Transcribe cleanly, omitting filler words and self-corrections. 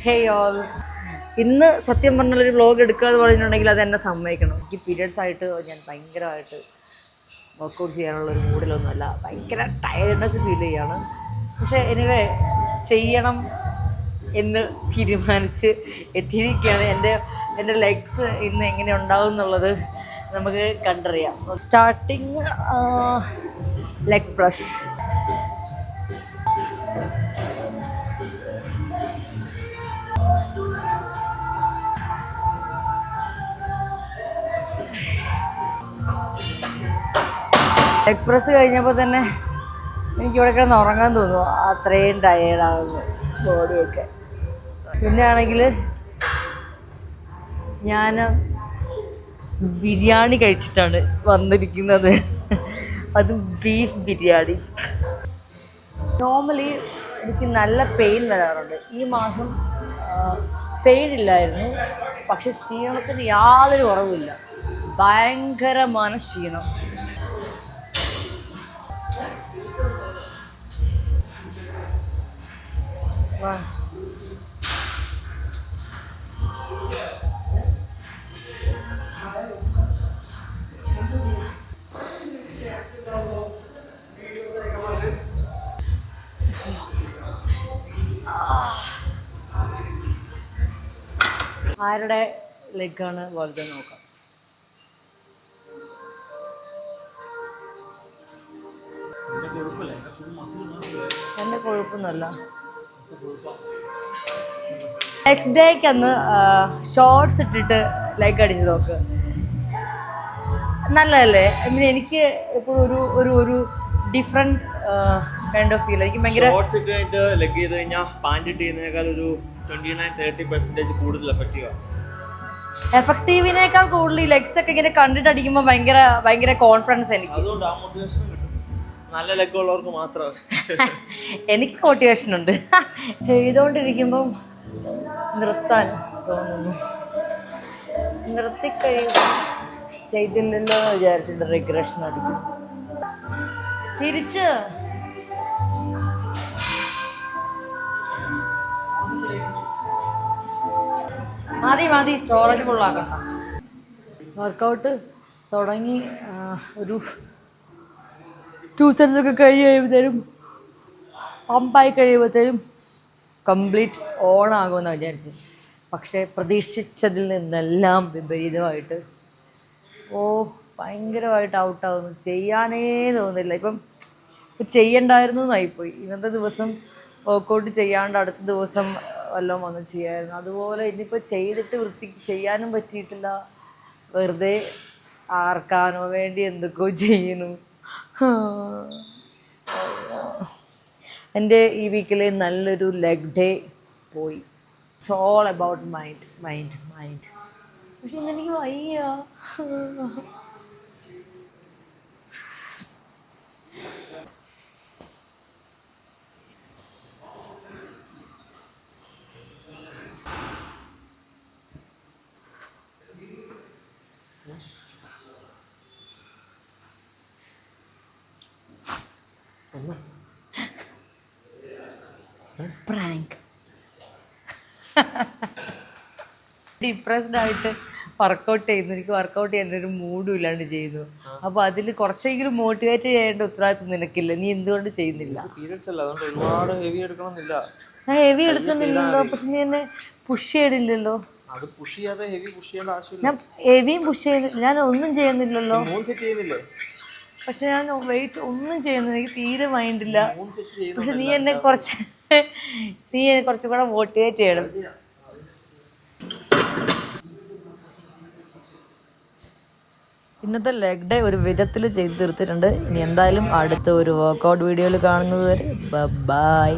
ഹേ all, ഇന്ന് സത്യം പറഞ്ഞൊരു വ്ലോഗ് എടുക്കുക എന്ന് പറഞ്ഞിട്ടുണ്ടെങ്കിൽ അത് എന്നെ സമ്മതിക്കണം. എനിക്ക് പീരിയഡ്സ് ആയിട്ട് ഞാൻ ഭയങ്കരമായിട്ട് വർക്കൗട്ട് ചെയ്യാനുള്ളൊരു മൂഡിലൊന്നുമല്ല. ഭയങ്കര ടയർഡ്നെസ് ഫീൽ ചെയ്യാണ്. പക്ഷേ എനിവേ ചെയ്യണം എന്ന് തീരുമാനിച്ച് എത്തിയിരിക്കുകയാണ്. എൻ്റെ ലെഗ്സ് ഇന്ന് എങ്ങനെ ഉണ്ടാവും എന്നുള്ളത് നമുക്ക് കണ്ടറിയാം. Starting leg press. Leg press കഴിഞ്ഞപ്പോൾ തന്നെ എനിക്കിവിടെ കിടന്ന് ഉറങ്ങാൻ തോന്നുന്നു, അത്രയും ടയേർഡാകുന്നു ബോഡിയൊക്കെ. പിന്നെ ആണെങ്കിൽ ഞാൻ ബിരിയാണി കഴിച്ചിട്ടാണ് വന്നിരിക്കുന്നത്. അത് ബീഫ് ബിരിയാണി. നോർമലി എനിക്ക് നല്ല പെയിൻ വരാറുണ്ട്. ഈ മാസം പെയിൻ ഇല്ലായിരുന്നു, പക്ഷെ ക്ഷീണത്തിന് യാതൊരു കുറവുമില്ല. ഭയങ്കരமான ക്ഷീണം. ആരുടെ ലെഗാണ് വലുത് നോക്കാം. എൻ്റെ കൊഴുപ്പൊന്നുമല്ല. നെക്സ്റ്റ് ഡേക്ക് അന്ന് ഷോർട്സ് ഇട്ടിട്ട് ലെഗ് അടിച്ച് നോക്ക്, നല്ലതല്ലേ? ഐ മീൻ എനിക്ക് എപ്പോഴും ഒരു ഡിഫറെൻറ്റ് കൈൻഡ് ഓഫ് ഫീൽ. എനിക്ക് ഭയങ്കര ലെഗ് ചെയ്ത് കഴിഞ്ഞാൽ പാൻറ് ഇട്ട് ചെയ്യുന്നതിനേക്കാൾ ഒരു 29-30% കൂടുതൽ എഫക്റ്റീവിനേക്കാൾ കൂടുതൽ ഈ ലെഗ്സ് ഒക്കെ ഇങ്ങനെ കണ്ടിട്ട് അടിക്കുമ്പോൾ ഭയങ്കര കോൺഫിഡൻസ് എനിക്ക്. അതുകൊണ്ട് ആ മോട്ടിവേഷൻ കിട്ടും. നല്ല ലെഗ് ഉള്ളവർക്ക് മാത്രമേ. എനിക്ക് മോട്ടിവേഷൻ ഉണ്ട്. ചെയ്തുകൊണ്ടിരിക്കുമ്പം നിർത്താൻ തോന്നുന്നു. നിർത്തിക്കഴിയുമ്പോൾ ചെയ്തില്ലല്ലോ എന്ന് വിചാരിച്ചിട്ട് റിഗ്രഷൻ അടിക്കും. തിരിച്ച് മതി സ്റ്റോറേജ് ഫുള്ളാക്കണ്ട. വർക്കൗട്ട് തുടങ്ങി ഒരു 2 സെറ്റ്സ് ഒക്കെ കഴിയുമ്പോഴത്തേനും പമ്പായി കഴിയുമ്പോഴത്തേനും കംപ്ലീറ്റ് ഓണാകുമെന്ന് വിചാരിച്ച്. പക്ഷേ പ്രതീക്ഷിച്ചതിൽ നിന്നെല്ലാം വിപരീതമായിട്ട് ഭയങ്കരമായിട്ട് ഔട്ടാവുന്നു. ചെയ്യാനേ തോന്നുന്നില്ല. ഇപ്പം ചെയ്യണ്ടായിരുന്നു എന്നായിപ്പോയി. ഇന്നത്തെ ദിവസം വർക്കൗട്ട് ചെയ്യാണ്ട് അടുത്ത ദിവസം വല്ലതും വന്ന് ചെയ്യാമായിരുന്നു. അതുപോലെ ഇനിയിപ്പോൾ ചെയ്തിട്ട് വൃത്തിക്ക് ചെയ്യാനും പറ്റിയിട്ടില്ല. വെറുതെ ആർക്കാനോ വേണ്ടി എന്തൊക്കെയോ ചെയ്യുന്നു. എൻ്റെ ഈ വീക്കിലെ നല്ലൊരു ലെഗ് ഡേ പോയി. It's all about mind. പക്ഷെ ഇന്നെനിക്ക് വയ്യ. പ്രാങ്ക്. ഡിപ്രസ്ഡ് ആയിട്ട് വർക്കൗട്ട് ചെയ്യുന്നു. എനിക്ക് വർക്കൗട്ട് ചെയ്യാൻ ഒരു മൂഡും ഇല്ലാണ്ട് ചെയ്യുന്നു. അപ്പോൾ അതിൽ കുറച്ചെങ്കിലും മോട്ടിവേറ്റ് ചെയ്യേണ്ട ഉത്തരവാദിത്വം നിനക്കില്ല. നീ എന്തുകൊണ്ട് ചെയ്യുന്നില്ല? ഞാൻ ഹെവി എടുക്കുന്നില്ലല്ലോ. പക്ഷെ നീ എന്നെ പുഷ് ചെയ്തില്ലല്ലോ. ഞാൻ ഹെവിയും പുഷ് ചെയ്യുന്നില്ല. ഞാൻ ഒന്നും ചെയ്യുന്നില്ലല്ലോ. പക്ഷെ ഞാൻ വെയിറ്റ് ഒന്നും ചെയ്യുന്നില്ല. എനിക്ക് തീരെ മൈൻഡില്ല. പക്ഷെ നീ എന്നെ കുറച്ചും കൂടെ മോട്ടിവേറ്റ് ചെയ്യണം. ഇന്നത്തെ ലെഗ് ഡേ ഒരു വിധത്തിൽ ചെയ്ത് തീർത്തിട്ടുണ്ട്. ഇനി എന്തായാലും അടുത്ത ഒരു വർക്കൗട്ട് വീഡിയോയിൽ കാണുന്നത് വരെ ബൈ.